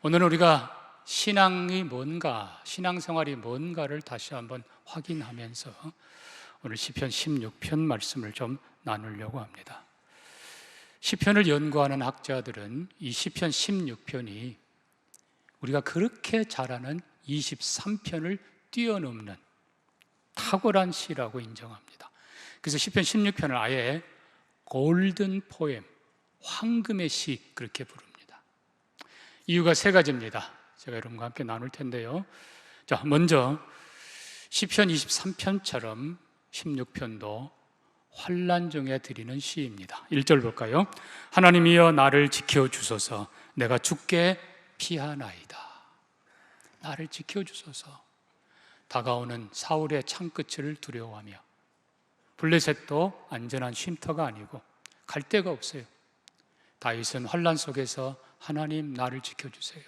오늘 우리가 신앙이 뭔가, 신앙생활이 뭔가를 다시 한번 확인하면서 오늘 시편 16편 말씀을 좀 나누려고 합니다. 시편을 연구하는 학자들은 이 시편 16편이 우리가 그렇게 잘 아는 23편을 뛰어넘는 탁월한 시라고 인정합니다. 그래서 시편 16편을 아예 골든 포엠, 황금의 시 그렇게 부릅니다. 이유가 세 가지입니다. 제가 여러분과 함께 나눌 텐데요. 자, 먼저 시편 23편처럼 16편도 환난 중에 드리는 시입니다. 1절 볼까요? 하나님이여 나를 지켜주소서, 내가 죽게 피하나이다. 나를 지켜주소서. 다가오는 사울의 창끝을 두려워하며, 블레셋도 안전한 쉼터가 아니고 갈 데가 없어요. 다윗은 환난 속에서 하나님 나를 지켜주세요.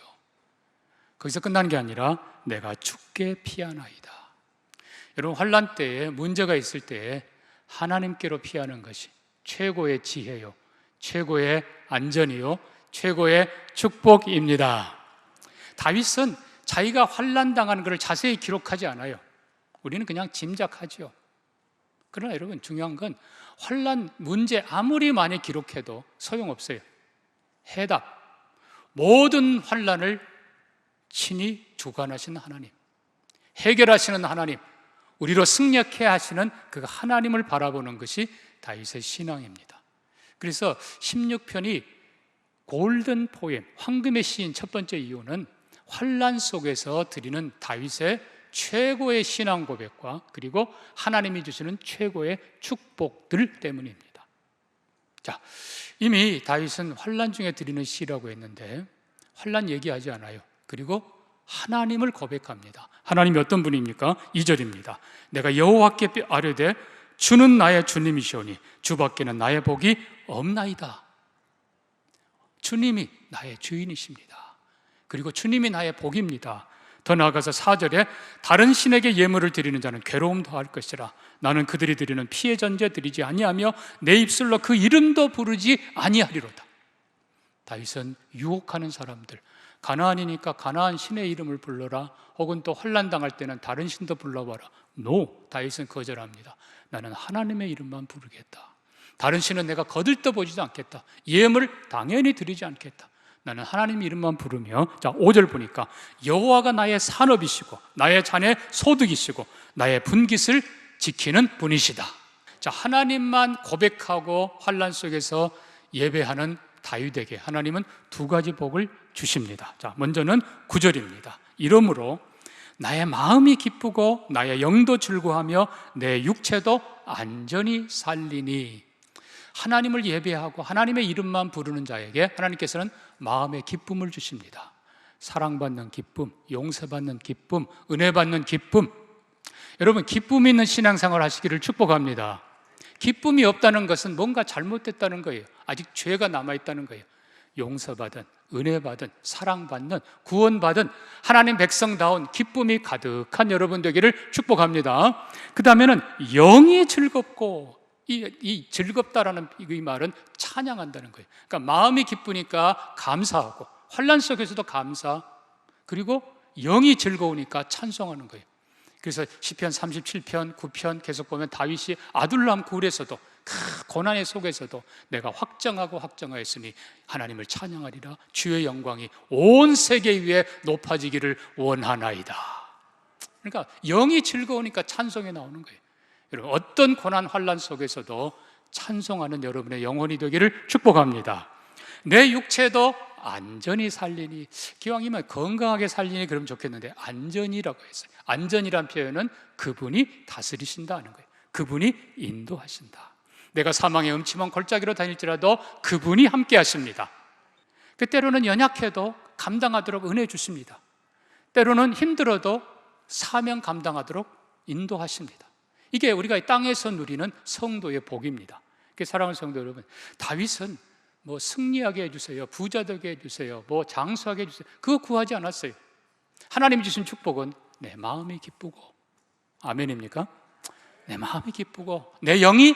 거기서 끝난 게 아니라 내가 죽게 피하나이다. 여러분, 환난 때에 문제가 있을 때에 하나님께로 피하는 것이 최고의 지혜요, 최고의 안전이요, 최고의 축복입니다. 다윗은 자기가 환난 당하는 것을 자세히 기록하지 않아요. 우리는 그냥 짐작하죠. 그러나 여러분, 중요한 건 환난 문제 아무리 많이 기록해도 소용없어요. 해답, 모든 환난을 친히 주관하신 하나님, 해결하시는 하나님, 우리로 승리케 하시는 그 하나님을 바라보는 것이 다윗의 신앙입니다. 그래서 16편이 골든 포엠, 황금의 시인 첫 번째 이유는 환난 속에서 드리는 다윗의 최고의 신앙 고백과 그리고 하나님이 주시는 최고의 축복들 때문입니다. 자, 이미 다윗은 환난 중에 드리는 시라고 했는데 환난 얘기하지 않아요. 그리고 하나님을 고백합니다. 하나님이 어떤 분입니까? 2절입니다. 내가 여호와께 아뢰되 주는 나의 주님이시오니 주밖에는 나의 복이 없나이다. 주님이 나의 주인이십니다. 그리고 주님이 나의 복입니다. 더 나아가서 4절에 다른 신에게 예물을 드리는 자는 괴로움 더할 것이라. 나는 그들이 드리는 피의 전제 드리지 아니하며 내 입술로 그 이름도 부르지 아니하리로다. 다윗은 유혹하는 사람들, 가나안이니까 가나안 신의 이름을 불러라, 혹은 또 환난 당할 때는 다른 신도 불러봐라. 다윗은 거절합니다. 나는 하나님의 이름만 부르겠다. 다른 신은 내가 거들떠보지도 않겠다. 예물 당연히 드리지 않겠다. 나는 하나님 이름만 부르며, 자 5절 보니까 여호와가 나의 산업이시고 나의 잔의 소득이시고 나의 분깃을 지키는 분이시다. 자, 하나님만 고백하고 환난 속에서 예배하는 다윗에게 하나님은 두 가지 복을 주십니다. 자, 먼저는 9절입니다. 이러므로 나의 마음이 기쁘고 나의 영도 즐거워하며 내 육체도 안전히 살리니. 하나님을 예배하고 하나님의 이름만 부르는 자에게 하나님께서는 마음의 기쁨을 주십니다. 사랑받는 기쁨, 용서받는 기쁨, 은혜받는 기쁨. 여러분, 기쁨 있는 신앙생활 하시기를 축복합니다. 기쁨이 없다는 것은 뭔가 잘못됐다는 거예요. 아직 죄가 남아있다는 거예요. 용서받은, 은혜받은, 사랑받는, 구원받은 하나님 백성다운 기쁨이 가득한 여러분 되기를 축복합니다. 그 다음에는 영이 즐겁고, 이 즐겁다라는 이 말은 찬양한다는 거예요. 그러니까 마음이 기쁘니까 감사하고, 환난 속에서도 감사, 그리고 영이 즐거우니까 찬송하는 거예요. 그래서 시편 37편, 9편 계속 보면 다윗이 아둘람 굴에서도 그 고난의 속에서도 내가 확정하였으니 하나님을 찬양하리라. 주의 영광이 온 세계 위에 높아지기를 원하나이다. 그러니까 영이 즐거우니까 찬송이 나오는 거예요. 여러분, 어떤 고난 환난 속에서도 찬송하는 여러분의 영혼이 되기를 축복합니다. 내 육체도 안전히 살리니, 기왕이면 건강하게 살리니 그러면 좋겠는데 안전이라고 했어요. 안전이란 표현은 그분이 다스리신다는 거예요. 그분이 인도하신다. 내가 사망의 음침한 골짜기로 다닐지라도 그분이 함께 하십니다. 때로는 연약해도 감당하도록 은혜 주십니다. 때로는 힘들어도 사명 감당하도록 인도하십니다. 이게 우리가 이 땅에서 누리는 성도의 복입니다. 사랑하는 성도 여러분, 다윗은 뭐 승리하게 해주세요, 부자 되게 해주세요, 뭐 장수하게 해주세요, 그거 구하지 않았어요. 하나님이 주신 축복은 내 마음이 기쁘고, 아멘입니까? 내 마음이 기쁘고 내 영이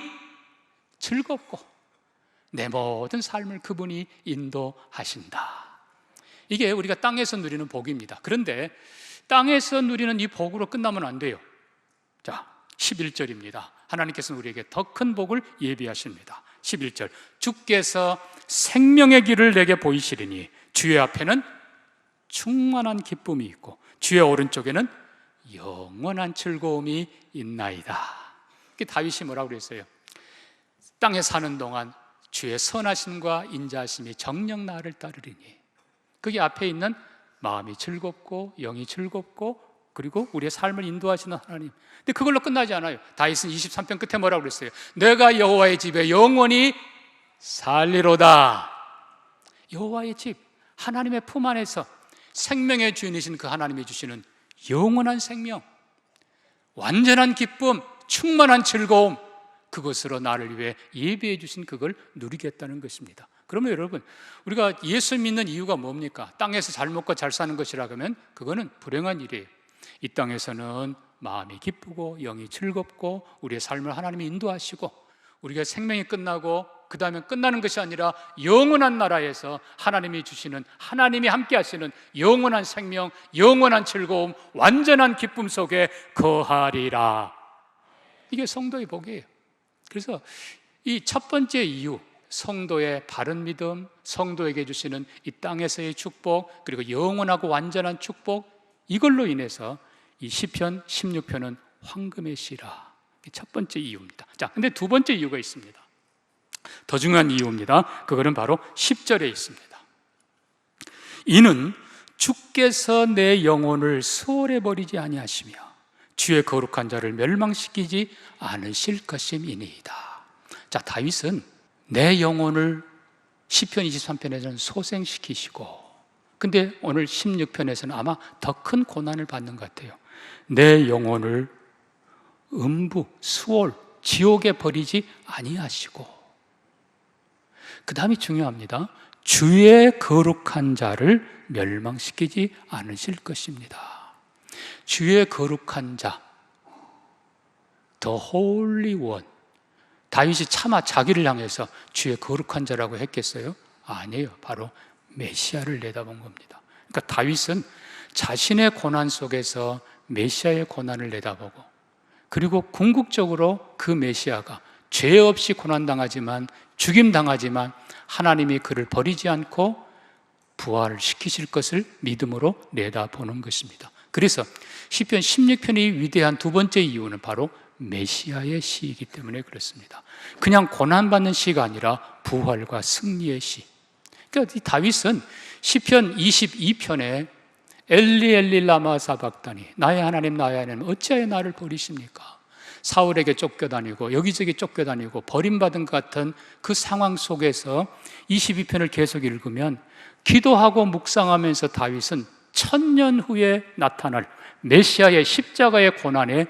즐겁고 내 모든 삶을 그분이 인도하신다. 이게 우리가 땅에서 누리는 복입니다. 그런데 땅에서 누리는 이 복으로 끝나면 안 돼요. 자, 11절입니다. 하나님께서는 우리에게 더 큰 복을 예비하십니다. 11절, 주께서 생명의 길을 내게 보이시리니 주의 앞에는 충만한 기쁨이 있고 주의 오른쪽에는 영원한 즐거움이 있나이다. 다윗이 뭐라고 그랬어요? 땅에 사는 동안 주의 선하심과 인자하심이 정녕 나를 따르리니, 그게 앞에 있는 마음이 즐겁고 영이 즐겁고 그리고 우리의 삶을 인도하시는 하나님. 근데 그걸로 끝나지 않아요. 다윗은 23편 끝에 뭐라고 그랬어요? 내가 여호와의 집에 영원히 살리로다. 여호와의 집, 하나님의 품 안에서 생명의 주인이신 그 하나님이 주시는 영원한 생명, 완전한 기쁨, 충만한 즐거움, 그것으로 나를 위해 예비해 주신 그걸 누리겠다는 것입니다. 그러면 여러분, 우리가 예수 믿는 이유가 뭡니까? 땅에서 잘 먹고 잘 사는 것이라 하면 그거는 불행한 일이에요. 이 땅에서는 마음이 기쁘고 영이 즐겁고 우리의 삶을 하나님이 인도하시고 우리가 생명이 끝나고 그 다음에 끝나는 것이 아니라 영원한 나라에서 하나님이 주시는, 하나님이 함께 하시는 영원한 생명, 영원한 즐거움, 완전한 기쁨 속에 거하리라. 이게 성도의 복이에요. 그래서 이 첫 번째 이유, 성도의 바른 믿음, 성도에게 주시는 이 땅에서의 축복, 그리고 영원하고 완전한 축복, 이걸로 인해서 이 시편 16편은 황금의 시라. 첫 번째 이유입니다. 자, 근데 두 번째 이유가 있습니다. 더 중요한 이유입니다. 그거는 바로 10절에 있습니다. 이는 주께서 내 영혼을 수월해 버리지 아니하시며 주의 거룩한 자를 멸망시키지 않으실 것임이니이다. 자, 다윗은 내 영혼을 시편 23편에서는 소생시키시고, 근데 오늘 16편에서는 아마 더 큰 고난을 받는 것 같아요. 내 영혼을 음부, 수월, 지옥에 버리지 아니하시고, 그 다음이 중요합니다. 주의 거룩한 자를 멸망시키지 않으실 것입니다. 주의 거룩한 자, The Holy One. 다윗이 차마 자기를 향해서 주의 거룩한 자라고 했겠어요? 아니에요. 바로 메시아를 내다본 겁니다. 그러니까 다윗은 자신의 고난 속에서 메시아의 고난을 내다보고, 그리고 궁극적으로 그 메시아가 죄 없이 고난당하지만, 죽임당하지만 하나님이 그를 버리지 않고 부활을 시키실 것을 믿음으로 내다보는 것입니다. 그래서 시편 16편이 위대한 두 번째 이유는 바로 메시아의 시이기 때문에 그렇습니다. 그냥 고난받는 시가 아니라 부활과 승리의 시. 그러니까 이 다윗은 시편 22편에 엘리 엘리 라마 사박다니, 나의 하나님 나의 하나님 어찌하여 나를 버리십니까? 사울에게 쫓겨다니고 여기저기 쫓겨다니고 버림받은 것 같은 그 상황 속에서 22편을 계속 읽으면 기도하고 묵상하면서 다윗은 1000년 후에 나타날 메시아의 십자가의 고난에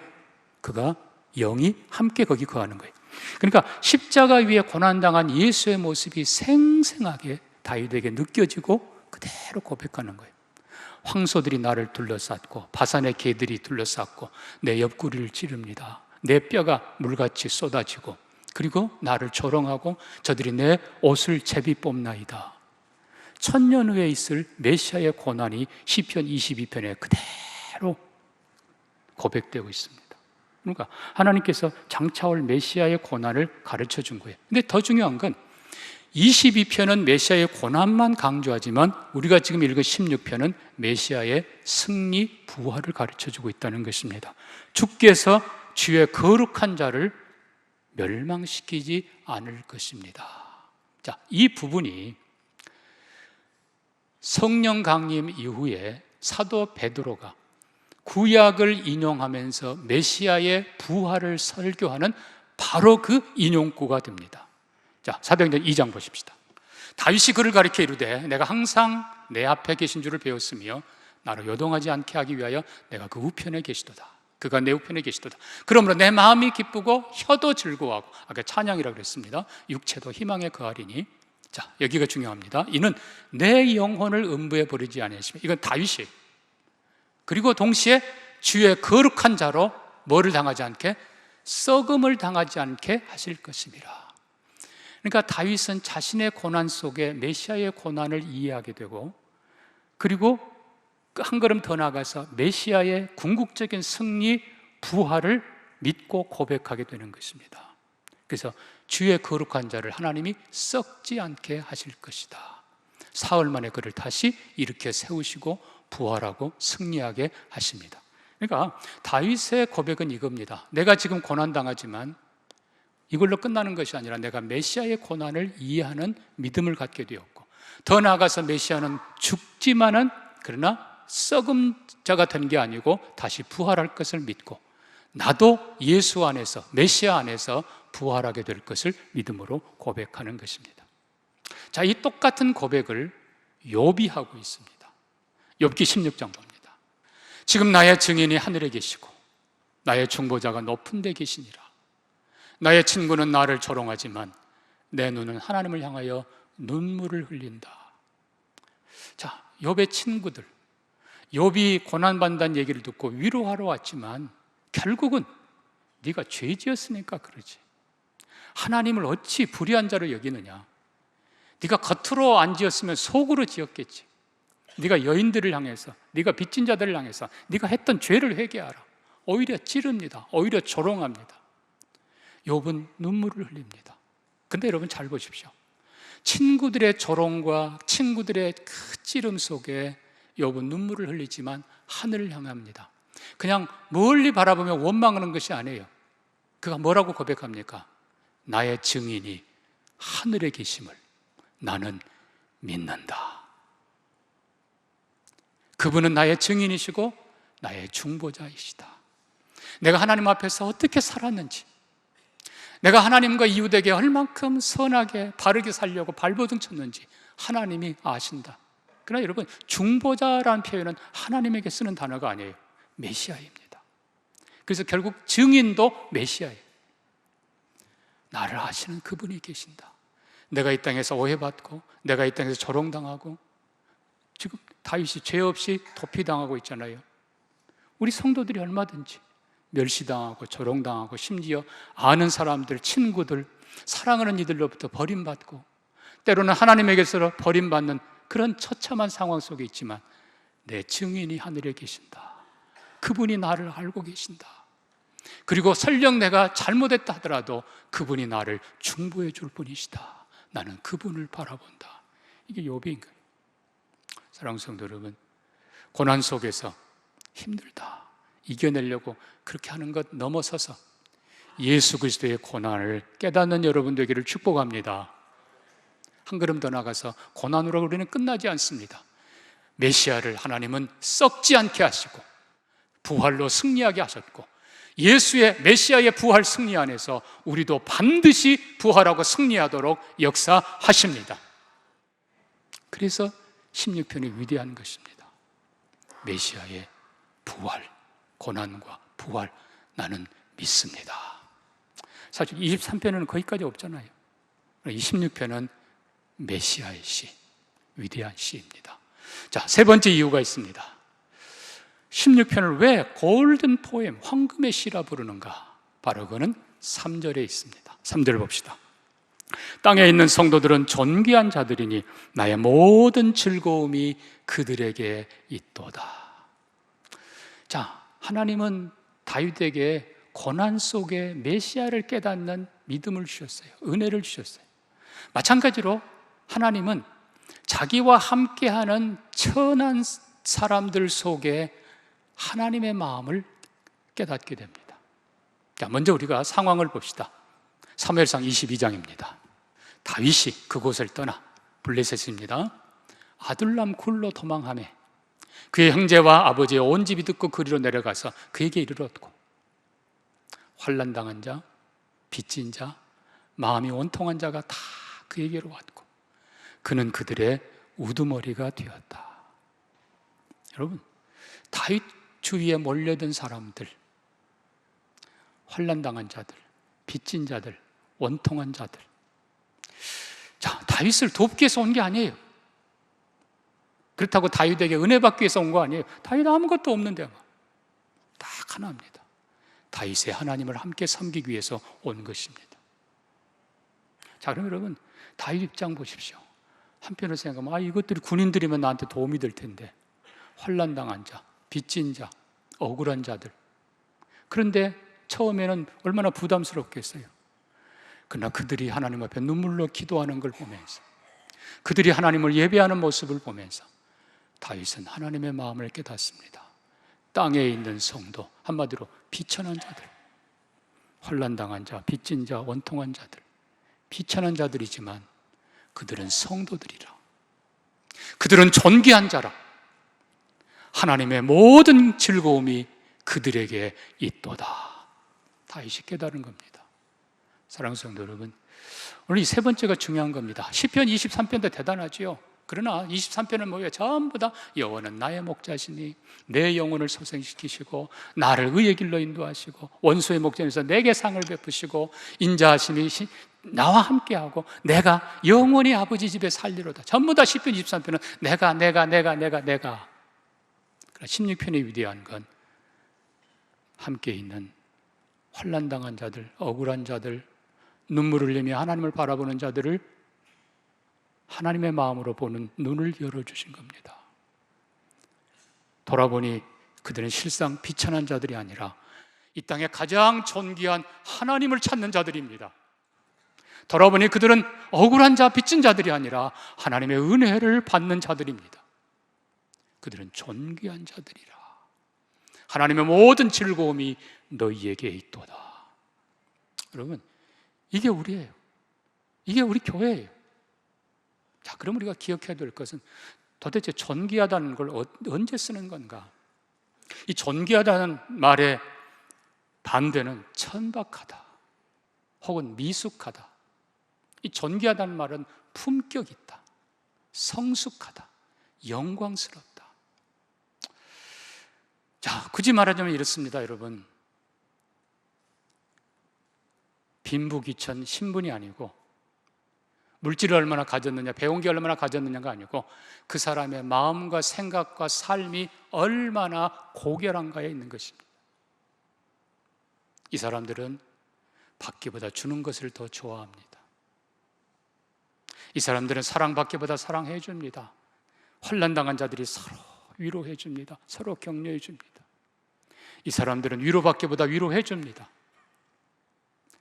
그가 영이 함께 거기 거하는 거예요. 그러니까 십자가 위에 고난당한 예수의 모습이 생생하게 다윗에게 느껴지고 그대로 고백하는 거예요. 황소들이 나를 둘러쌌고 바산의 개들이 둘러쌌고 내 옆구리를 찌릅니다. 내 뼈가 물같이 쏟아지고 그리고 나를 조롱하고 저들이 내 옷을 제비 뽑나이다. 1000년 후에 있을 메시아의 고난이 시편 22편에 그대로 고백되고 있습니다. 그러니까 하나님께서 장차올 메시아의 고난을 가르쳐 준 거예요. 근데 더 중요한 건 22편은 메시아의 고난만 강조하지만 우리가 지금 읽은 16편은 메시아의 승리, 부활을 가르쳐 주고 있다는 것입니다. 주께서 주의 거룩한 자를 멸망시키지 않을 것입니다. 자, 이 부분이 성령 강림 이후에 사도 베드로가 구약을 인용하면서 메시아의 부활을 설교하는 바로 그 인용구가 됩니다. 자, 사도행전 2장 보십시다. 다윗이 그를 가리켜 이르되 내가 항상 내 앞에 계신 줄을 배웠으며 나로 요동하지 않게 하기 위하여 내가 그 우편에 계시도다. 그가 내 우편에 계시도다. 그러므로 내 마음이 기쁘고 혀도 즐거워하고, 아까 찬양이라고 그랬습니다. 육체도 희망에 거하리니. 자, 여기가 중요합니다. 이는 내 영혼을 음부에 버리지 아니하시며, 이건 다윗이에요. 그리고 동시에 주의 거룩한 자로 뭐를 당하지 않게? 썩음을 당하지 않게 하실 것입니다. 그러니까 다윗은 자신의 고난 속에 메시아의 고난을 이해하게 되고 그리고 한 걸음 더 나아가서 메시아의 궁극적인 승리, 부활을 믿고 고백하게 되는 것입니다. 그래서 주의 거룩한 자를 하나님이 썩지 않게 하실 것이다. 사흘 만에 그를 다시 일으켜 세우시고 부활하고 승리하게 하십니다. 그러니까 다윗의 고백은 이겁니다. 내가 지금 고난당하지만 이걸로 끝나는 것이 아니라 내가 메시아의 고난을 이해하는 믿음을 갖게 되었고, 더 나아가서 메시아는 죽지만은 그러나 썩은 자가 된 게 아니고 다시 부활할 것을 믿고, 나도 예수 안에서, 메시아 안에서 부활하게 될 것을 믿음으로 고백하는 것입니다. 자, 이 똑같은 고백을 욥이 하고 있습니다. 욥기 16장 봅니다. 지금 나의 증인이 하늘에 계시고 나의 중보자가 높은 데 계시니라. 나의 친구는 나를 조롱하지만 내 눈은 하나님을 향하여 눈물을 흘린다. 자, 욥의 친구들, 욥이 고난받는다는 얘기를 듣고 위로하러 왔지만 결국은 네가 죄 지었으니까 그러지, 하나님을 어찌 불의한 자로 여기느냐, 네가 겉으로 안 지었으면 속으로 지었겠지, 네가 여인들을 향해서, 네가 빚진 자들을 향해서 네가 했던 죄를 회개하라. 오히려 찌릅니다. 오히려 조롱합니다. 욥은 눈물을 흘립니다. 근데 여러분 잘 보십시오. 친구들의 조롱과 친구들의 그 찌름 속에 욥은 눈물을 흘리지만 하늘을 향합니다. 그냥 멀리 바라보며 원망하는 것이 아니에요. 그가 뭐라고 고백합니까? 나의 증인이 하늘에 계심을 나는 믿는다. 그분은 나의 증인이시고 나의 중보자이시다. 내가 하나님 앞에서 어떻게 살았는지, 내가 하나님과 이웃에게 얼만큼 선하게 바르게 살려고 발버둥 쳤는지 하나님이 아신다. 그러나 여러분, 중보자라는 표현은 하나님에게 쓰는 단어가 아니에요. 메시아입니다. 그래서 결국 증인도 메시아예요. 나를 아시는 그분이 계신다. 내가 이 땅에서 오해받고 내가 이 땅에서 조롱당하고 지금 다윗이 죄 없이 도피당하고 있잖아요. 우리 성도들이 얼마든지 멸시당하고 조롱당하고 심지어 아는 사람들, 친구들, 사랑하는 이들로부터 버림받고 때로는 하나님에게서 버림받는 그런 처참한 상황 속에 있지만 내 증인이 하늘에 계신다. 그분이 나를 알고 계신다. 그리고 설령 내가 잘못했다 하더라도 그분이 나를 중보해 줄 분이시다. 나는 그분을 바라본다. 이게 욥인 거예요. 사랑하는 성도 여러분, 고난 속에서 힘들다, 이겨내려고 그렇게 하는 것 넘어서서 예수 그리스도의 고난을 깨닫는 여러분 되기를 축복합니다. 한 걸음 더 나가서 고난으로 우리는 끝나지 않습니다. 메시아를 하나님은 썩지 않게 하시고 부활로 승리하게 하셨고, 예수의 메시아의 부활 승리 안에서 우리도 반드시 부활하고 승리하도록 역사하십니다. 그래서 16편이 위대한 것입니다. 메시아의 부활, 고난과 부활, 나는 믿습니다. 사실 23편은 거기까지 없잖아요. 26편은 메시아의 시, 위대한 시입니다. 자, 세 번째 이유가 있습니다. 16편을 왜 골든 포엠, 황금의 시라 부르는가? 바로 그는 3절에 있습니다. 3절 봅시다. 땅에 있는 성도들은 존귀한 자들이니 나의 모든 즐거움이 그들에게 있도다. 자, 하나님은 다윗에게 고난 속에 메시아를 깨닫는 믿음을 주셨어요. 은혜를 주셨어요. 마찬가지로 하나님은 자기와 함께하는 천한 사람들 속에 하나님의 마음을 깨닫게 됩니다. 자, 먼저 우리가 상황을 봅시다. 사무엘상 22장입니다. 다윗이 그곳을 떠나, 블레셋입니다, 아둘람 굴로 도망하며 그의 형제와 아버지의 온 집이 듣고 그리로 내려가서 그에게 이르렀고, 환난당한 자, 빚진 자, 마음이 원통한 자가 다 그에게로 왔고 그는 그들의 우두머리가 되었다. 여러분, 다윗 주위에 몰려든 사람들, 환난당한 자들, 빚진 자들, 원통한 자들, 자, 다윗을 돕기 위해서 온 게 아니에요. 그렇다고 다윗에게 은혜 받기 위해서 온 거 아니에요. 다윗 아무것도 없는데 딱 하나입니다. 다윗의 하나님을 함께 섬기기 위해서 온 것입니다. 자, 그럼 여러분, 다윗 입장 보십시오. 한편으로 생각하면 이것들이 군인들이면 나한테 도움이 될 텐데, 환난당한 자, 빚진 자, 억울한 자들. 그런데 처음에는 얼마나 부담스럽겠어요. 그러나 그들이 하나님 앞에 눈물로 기도하는 걸 보면서, 그들이 하나님을 예배하는 모습을 보면서 다윗은 하나님의 마음을 깨닫습니다. 땅에 있는 성도, 한마디로 비천한 자들, 환난당한 자, 빚진 자, 원통한 자들, 비천한 자들이지만 그들은 성도들이라, 그들은 존귀한 자라, 하나님의 모든 즐거움이 그들에게 있도다. 다윗이 깨달은 겁니다. 사랑하는 성도 여러분, 오늘 이 세 번째가 중요한 겁니다. 시편 23편도 대단하지요. 그러나 23편은 뭐예요? 전부 다 여호와는 나의 목자시니 내 영혼을 소생시키시고 나를 의의 길로 인도하시고 원수의 목전에서 내게 상을 베푸시고 인자하심이 나와 함께하고 내가 영원히 아버지 집에 살리로다. 전부 다 시편 23편은 내가. 그러나 16편의 위대한 건 함께 있는 환난당한 자들, 억울한 자들, 눈물을 흘리며 하나님을 바라보는 자들을 하나님의 마음으로 보는 눈을 열어주신 겁니다. 돌아보니 그들은 실상 비천한 자들이 아니라 이 땅에 가장 존귀한 하나님을 찾는 자들입니다. 돌아보니 그들은 억울한 자, 빚진 자들이 아니라 하나님의 은혜를 받는 자들입니다. 그들은 존귀한 자들이라. 하나님의 모든 즐거움이 너희에게 있도다. 여러분, 이게 우리예요. 이게 우리 교회예요. 자, 그럼 우리가 기억해야 될 것은 도대체 존귀하다는 걸 언제 쓰는 건가? 이 존귀하다는 말의 반대는 천박하다 혹은 미숙하다. 이 존귀하다는 말은 품격 있다, 성숙하다, 영광스럽다. 자, 굳이 말하자면 이렇습니다, 여러분. 빈부귀천 신분이 아니고 물질을 얼마나 가졌느냐, 배운 게 얼마나 가졌느냐가 아니고 그 사람의 마음과 생각과 삶이 얼마나 고결한가에 있는 것입니다. 이 사람들은 받기보다 주는 것을 더 좋아합니다. 이 사람들은 사랑받기보다 사랑해 줍니다. 환난당한 자들이 서로 위로해 줍니다. 서로 격려해 줍니다. 이 사람들은 위로받기보다 위로해 줍니다.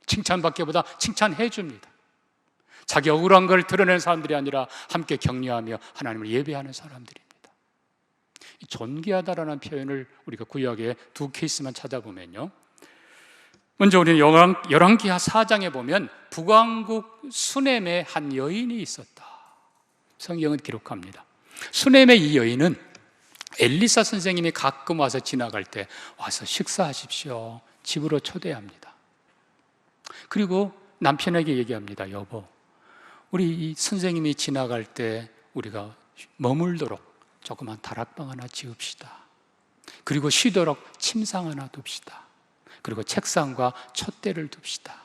칭찬받기보다 칭찬해 줍니다. 자기 억울한 걸 드러내는 사람들이 아니라 함께 격려하며 하나님을 예배하는 사람들입니다. 이 존귀하다라는 표현을 우리가 구약의 두 케이스만 찾아보면요, 먼저 우리는 열왕기하 4장에 보면 북왕국 수넴의 한 여인이 있었다. 성경은 기록합니다. 수넴의 이 여인은 엘리사 선생님이 가끔 와서 지나갈 때 와서 식사하십시오, 집으로 초대합니다. 그리고 남편에게 얘기합니다. 여보, 우리 이 선생님이 지나갈 때 우리가 머물도록 조그만 다락방 하나 지읍시다. 그리고 쉬도록 침상 하나 둡시다. 그리고 책상과 촛대를 둡시다.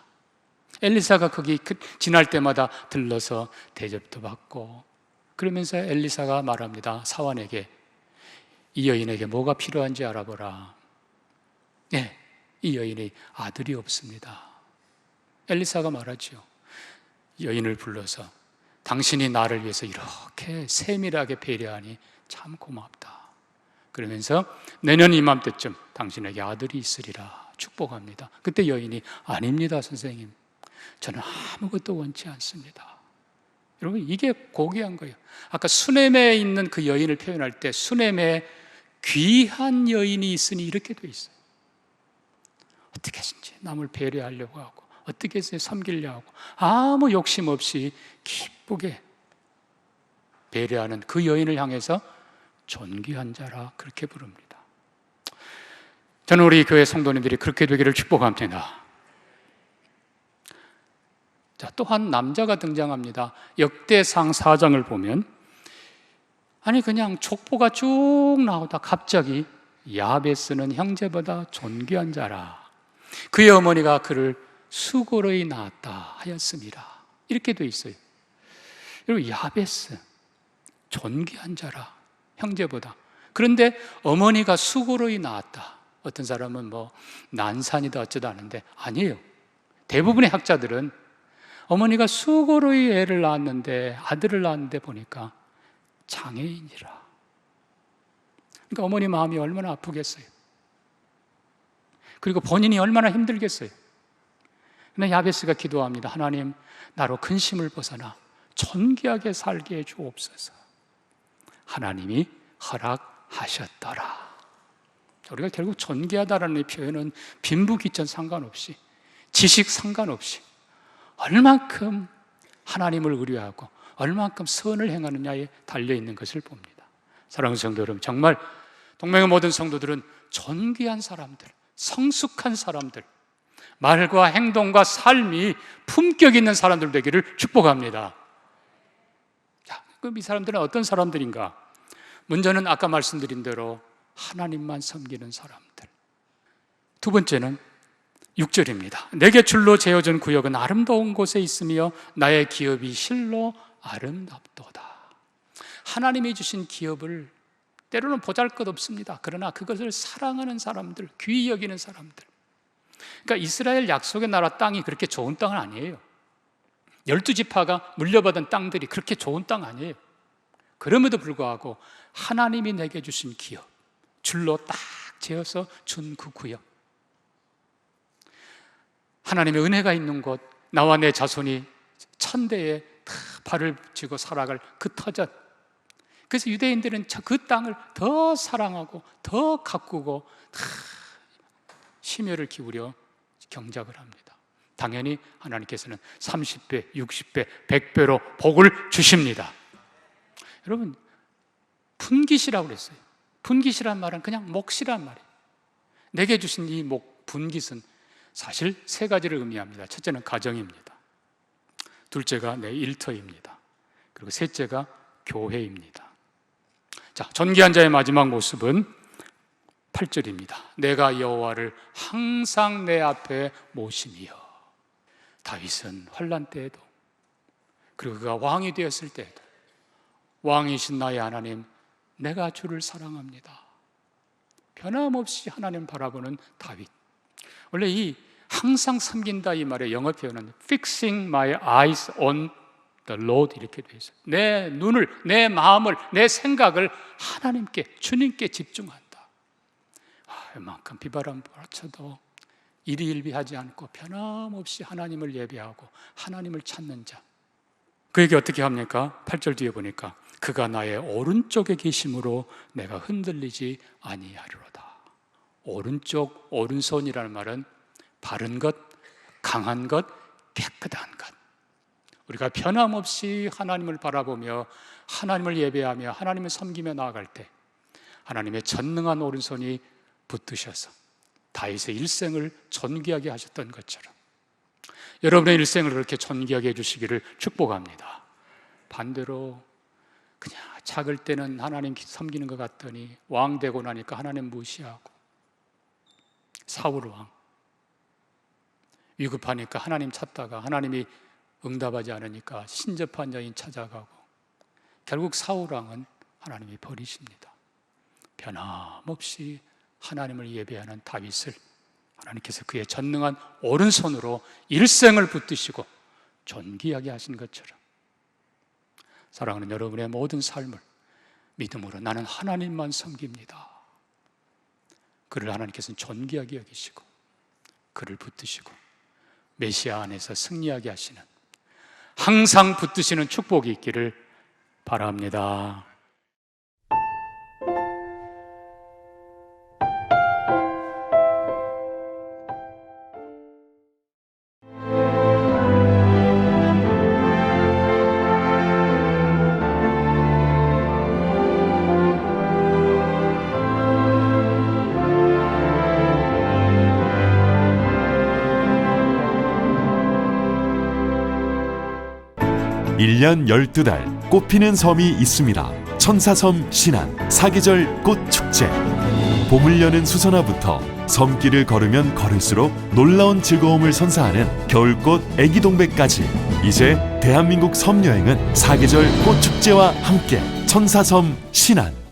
엘리사가 거기 지날 때마다 들러서 대접도 받고, 그러면서 엘리사가 말합니다. 사환에게, 이 여인에게 뭐가 필요한지 알아보라. 네, 이 여인이 아들이 없습니다. 엘리사가 말하죠. 여인을 불러서 당신이 나를 위해서 이렇게 세밀하게 배려하니 참 고맙다. 그러면서 내년 이맘때쯤 당신에게 아들이 있으리라 축복합니다. 그때 여인이 아닙니다, 선생님. 저는 아무것도 원치 않습니다. 여러분, 이게 고귀한 거예요. 아까 수넴에 있는 그 여인을 표현할 때 수넴에 귀한 여인이 있으니 이렇게 돼 있어요. 어떻게 해서든지 남을 배려하려고 하고 어떻게 해서 섬기려고 하고 아무 욕심 없이 기쁘게 배려하는 그 여인을 향해서 존귀한 자라 그렇게 부릅니다. 저는 우리 교회 성도님들이 그렇게 되기를 축복합니다. 자, 또 한 남자가 등장합니다. 역대상 4장을 보면 그냥 족보가 쭉 나오다 갑자기 야베스는 형제보다 존귀한 자라, 그의 어머니가 그를 수고로이 낳았다 하였습니다. 이렇게 돼 있어요. 여러분, 야베스 존귀한 자라, 형제보다. 그런데 어머니가 수고로이 낳았다. 어떤 사람은 난산이다 어쩌다 하는데 아니에요. 대부분의 학자들은 어머니가 수고로이 애를 낳았는데, 아들을 낳았는데 보니까 장애인이라. 그러니까 어머니 마음이 얼마나 아프겠어요. 그리고 본인이 얼마나 힘들겠어요. 근데 야베스가 기도합니다. 하나님, 나로 근심을 벗어나 존귀하게 살게 해주옵소서. 하나님이 허락하셨더라. 우리가 결국 존귀하다라는 표현은 빈부귀천 상관없이, 지식 상관없이 얼만큼 하나님을 의뢰하고 얼만큼 선을 행하느냐에 달려있는 것을 봅니다. 사랑하는 성도 여러분, 정말 동맹의 모든 성도들은 존귀한 사람들, 성숙한 사람들, 말과 행동과 삶이 품격 있는 사람들 되기를 축복합니다. 자, 그럼 이 사람들은 어떤 사람들인가? 먼저는 아까 말씀드린 대로 하나님만 섬기는 사람들. 두 번째는 6절입니다. 내게 줄로 재어준 구역은 아름다운 곳에 있으며 나의 기업이 실로 아름답도다. 하나님이 주신 기업을 때로는 보잘것없습니다. 그러나 그것을 사랑하는 사람들, 귀히 여기는 사람들. 그러니까 이스라엘 약속의 나라 땅이 그렇게 좋은 땅은 아니에요. 12지파가 물려받은 땅들이 그렇게 좋은 땅 아니에요. 그럼에도 불구하고 하나님이 내게 주신 기업, 줄로 딱 재어서 준 그 구역, 하나님의 은혜가 있는 곳, 나와 내 자손이 천대에 발을 쥐고 살아갈 그 터전. 그래서 유대인들은 그 땅을 더 사랑하고 더 가꾸고 심혈을 기울여 경작을 합니다. 당연히 하나님께서는 30배, 60배, 100배로 복을 주십니다. 여러분, 분깃이라고 그랬어요. 분깃이란 말은 그냥 몫이란 말이에요. 내게 주신 이 분깃은 사실 세 가지를 의미합니다. 첫째는 가정입니다. 둘째가 내 일터입니다. 그리고 셋째가 교회입니다. 자, 존귀한 자의 마지막 모습은 8절입니다. 내가 여호와를 항상 내 앞에 모시며. 다윗은 환난 때에도, 그리고 그가 왕이 되었을 때에도 왕이신 나의 하나님, 내가 주를 사랑합니다. 변함없이 하나님 바라보는 다윗. 원래 이 항상 섬긴다 이 말의 영어 표현은 fixing my eyes on the Lord 이렇게 되어 있어요. 내 눈을, 내 마음을, 내 생각을 하나님께, 주님께 집중한다. 웬만큼 비바람 불어쳐도 일희일비하지 않고 변함없이 하나님을 예배하고 하나님을 찾는 자. 그에게 어떻게 합니까? 8절 뒤에 보니까 그가 나의 오른쪽에 계심으로 내가 흔들리지 아니하리로다. 오른쪽, 오른손이라는 말은 바른 것, 강한 것, 깨끗한 것. 우리가 변함없이 하나님을 바라보며 하나님을 예배하며 하나님을 섬기며 나아갈 때 하나님의 전능한 오른손이 붙드셔서 다윗의 일생을 존귀하게 하셨던 것처럼 여러분의 일생을 그렇게 존귀하게 해주시기를 축복합니다. 반대로 그냥 작을 때는 하나님 섬기는 것 같더니 왕 되고 나니까 하나님 무시하고, 사울 왕 위급하니까 하나님 찾다가 하나님이 응답하지 않으니까 신접한 여인 찾아가고, 결국 사울 왕은 하나님이 버리십니다. 변함없이 하나님을 예배하는 다윗을 하나님께서 그의 전능한 오른손으로 일생을 붙드시고 존귀하게 하신 것처럼 사랑하는 여러분의 모든 삶을 믿음으로 나는 하나님만 섬깁니다. 그를 하나님께서는 존귀하게 여기시고 그를 붙드시고 메시아 안에서 승리하게 하시는, 항상 붙드시는 축복이 있기를 바랍니다. 1년 12달 꽃피는 섬이 있습니다. 천사섬 신안 사계절 꽃축제. 봄을 여는 수선화부터 섬길을 걸으면 걸을수록 놀라운 즐거움을 선사하는 겨울꽃 애기동백까지, 이제 대한민국 섬여행은 사계절 꽃축제와 함께 천사섬 신안.